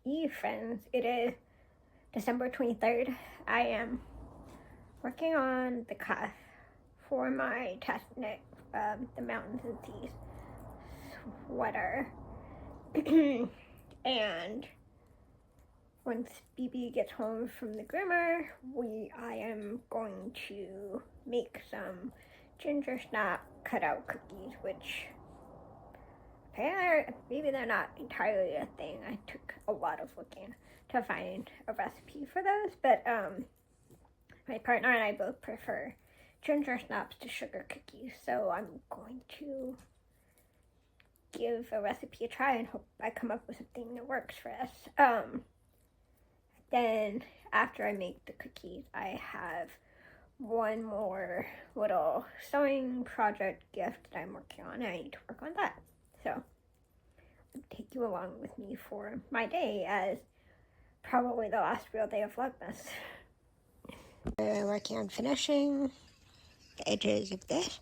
Eve, friends. It is December 23rd. I am working on the cuff for my test knit, the Mountains and Seas sweater. And once BB gets home from the groomer, I am going to make some ginger snap cutout cookies, which maybe they're not entirely a thing. I took a lot of looking to find a recipe for those, but my partner and I both prefer ginger snaps to sugar cookies, so I'm going to give a recipe a try and hope I come up with something that works for us. Then after I make the cookies, I have one more little sewing project gift that I'm working on, and I need to work on that. So I'll take you along with me for my day as probably the last real day of Vlogmas. We're working on finishing the edges of this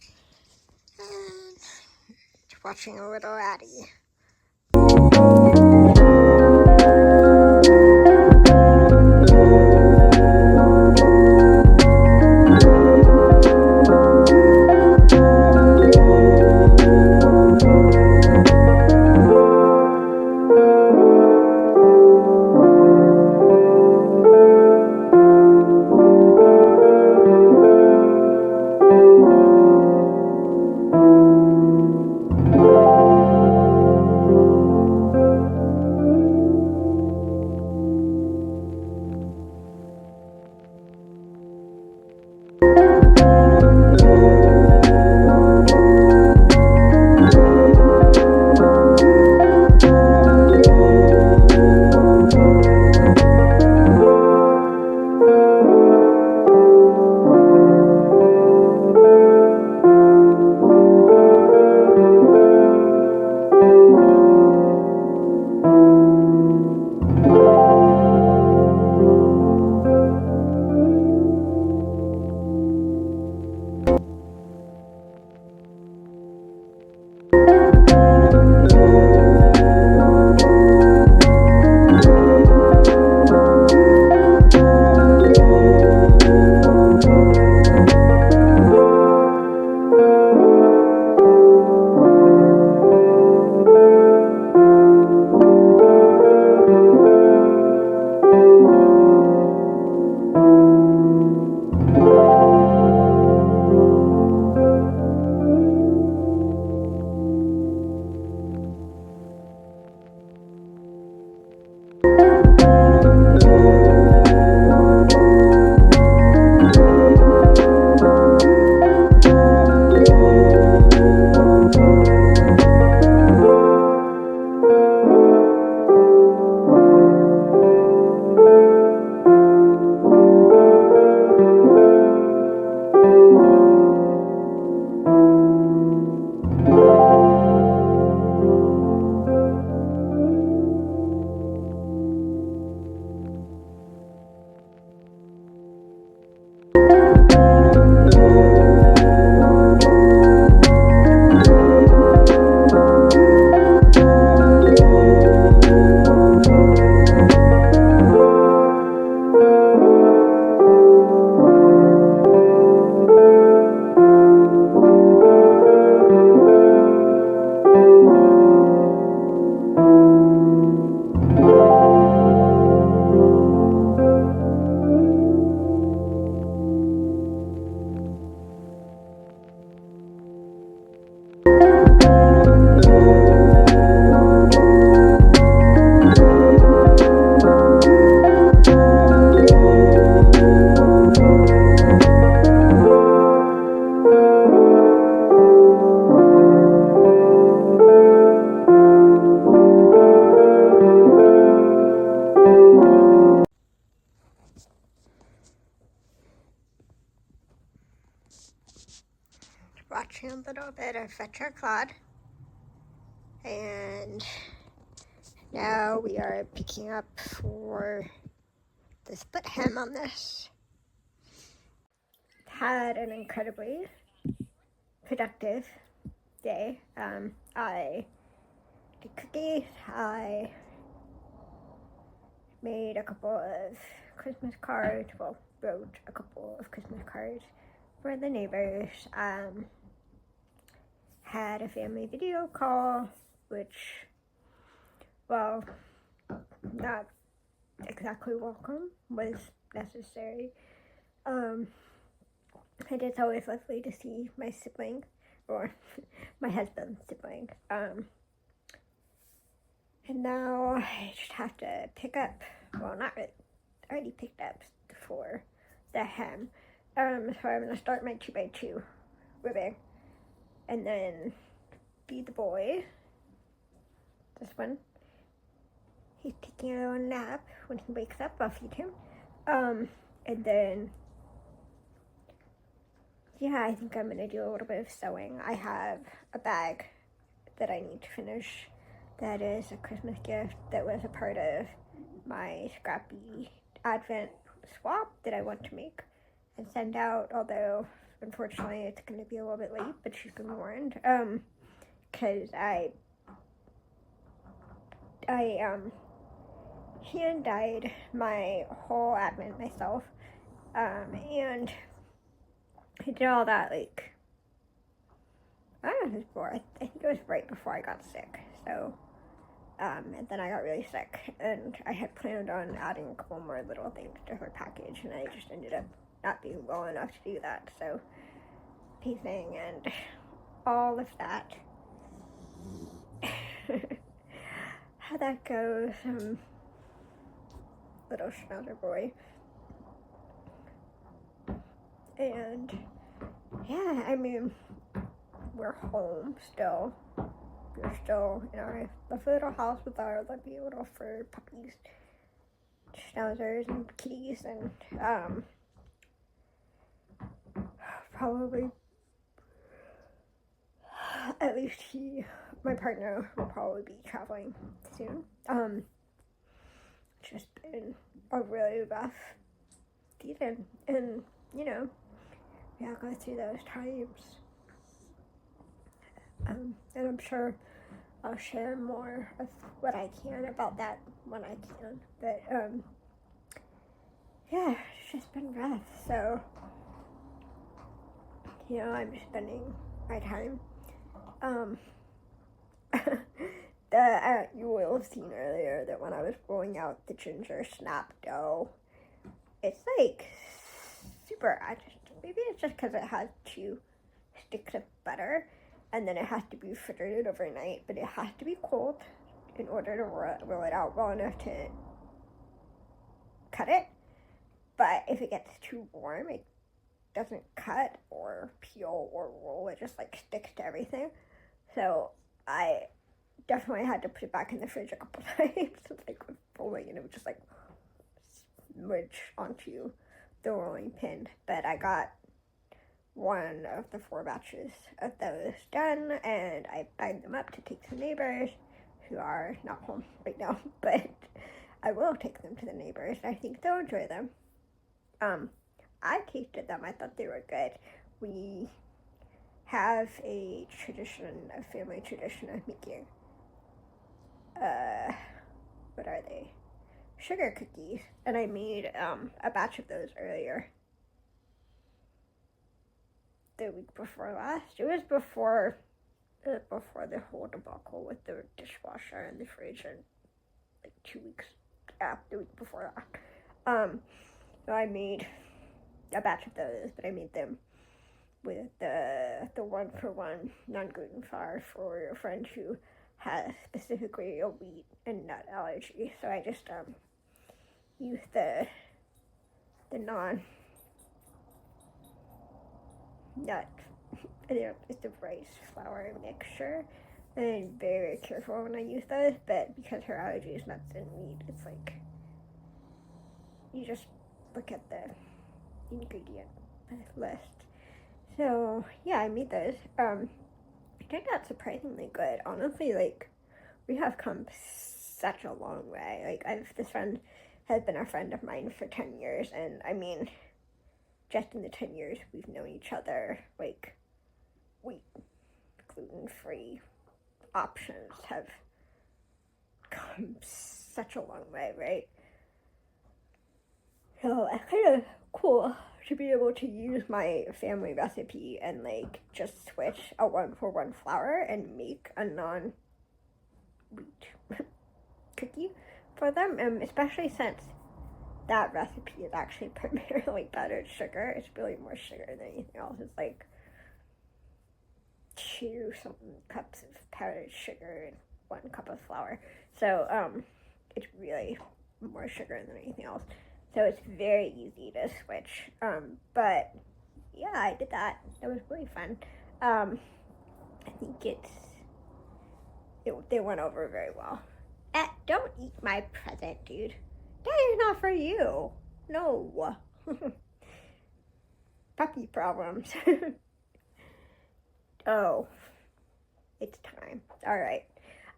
and watching a little Addie. Watching a little bit of Fetcher Claude, and now we are picking up for the split hem on this. Had an incredibly productive day. I did cookies, I made a couple of Christmas cards, well, wrote a couple of Christmas cards for the neighbors, had a family video call, which, well, not exactly welcome, was necessary. And it's always lovely to see my sibling, or my husband's sibling. And now I just have to pick up, well, not really, I already picked up for the hem. So I'm going to start my 2x2 ribbing, and then feed the boy. This one, he's taking a little nap. When he wakes up, I'll feed him. And then, yeah, I think I'm going to do a little bit of sewing. I have a bag that I need to finish. That is a Christmas gift that was a part of my scrappy Advent swap that I want to make and send out, although unfortunately it's going to be a little bit late, but she's been warned, because I hand dyed my whole advent myself, and I did all that, like, I don't know if it was before, I think it was right before I got sick, so, and then I got really sick, and I had planned on adding a couple more little things to her package, and I just ended up not being well enough to do that, so, pacing and all of that. How that goes, little schnauzer boy. And yeah, I mean, we're home still. We're still in our lovely little house with our lovely little fur puppies, schnauzers and kitties, and probably, at least my partner will probably be traveling soon. It's just been a really rough season, and you know, we all go through those times. And I'm sure I'll share more of what I can about that when I can. But yeah, it's just been rough. So, you know, I'm spending my time. You will have seen earlier that when I was rolling out the ginger snap dough, it's like super, maybe it's just because it has 2 sticks of butter, and then it has to be refrigerated overnight, but it has to be cold in order to roll it out well enough to cut it. But if it gets too warm, it doesn't cut or peel or roll, it just like sticks to everything. So I definitely had to put it back in the fridge a couple times, like with rolling, and it would just like smudge onto the rolling pin. But I got one of the 4 batches of those done, and I bagged them up to take to neighbors who are not home right now, but I will take them to the neighbors. I think they'll enjoy them. I tasted them. I thought they were good. We have a family tradition of making, what are they? Sugar cookies. And I made a batch of those earlier. The week before last. It was before the whole debacle with the dishwasher and the fridge, and like 2 weeks, the week before that. So I made a batch of those, but I made them with the 1-for-1 non-gluten flour for a friend who has specifically a wheat and nut allergy. So I just used the non-nut, it's the rice flour mixture. And I'm very, very careful when I use those, but because her allergy is nuts and wheat, it's like, you just look at the ingredient list. So yeah, I made those. It turned out surprisingly good. Honestly, like, we have come such a long way. Like, this friend has been a friend of mine for 10 years, and I mean, just in the 10 years we've known each other, like, wheat, gluten-free options have come such a long way, right? So it's kind of cool to be able to use my family recipe and like just switch a 1-for-1 flour and make a non-wheat cookie for them, especially since that recipe is actually primarily powdered sugar. It's really more sugar than anything else. It's like 2 something cups of powdered sugar and 1 cup of flour. So it's really more sugar than anything else. So it's very easy to switch. But yeah, I did that. It was really fun. I think they went over very well. Don't eat my present, dude. That is not for you. No. Puppy problems. Oh, it's time. All right.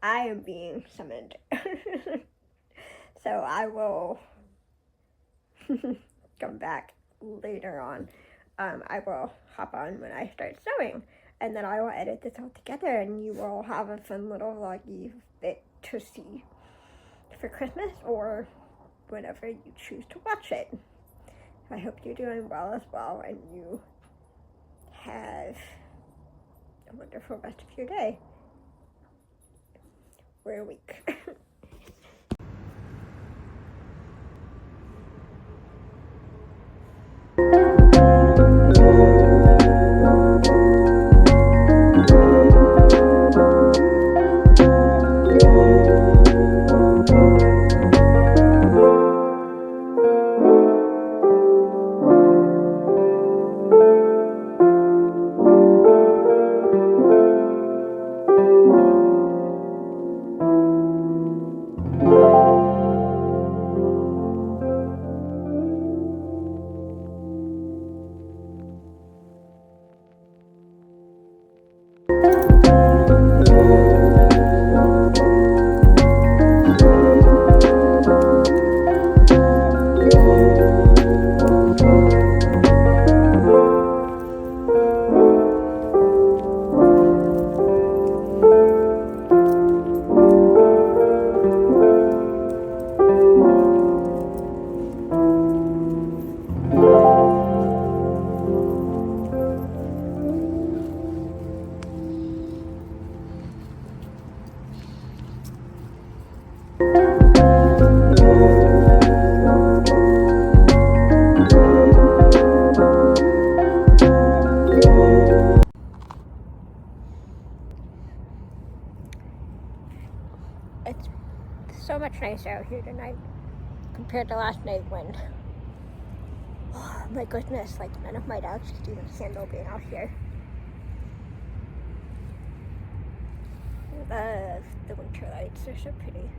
I am being summoned. So I will come back later on. I will hop on when I start sewing, and then I will edit this all together, and you will have a fun little vloggy bit to see for Christmas or whenever you choose to watch it. I hope you're doing well as well, and you have a wonderful rest of your day or a week. It's so much nicer out here tonight compared to last night when, oh my goodness, like none of my dogs could even handle being out here. The winter lights are so pretty.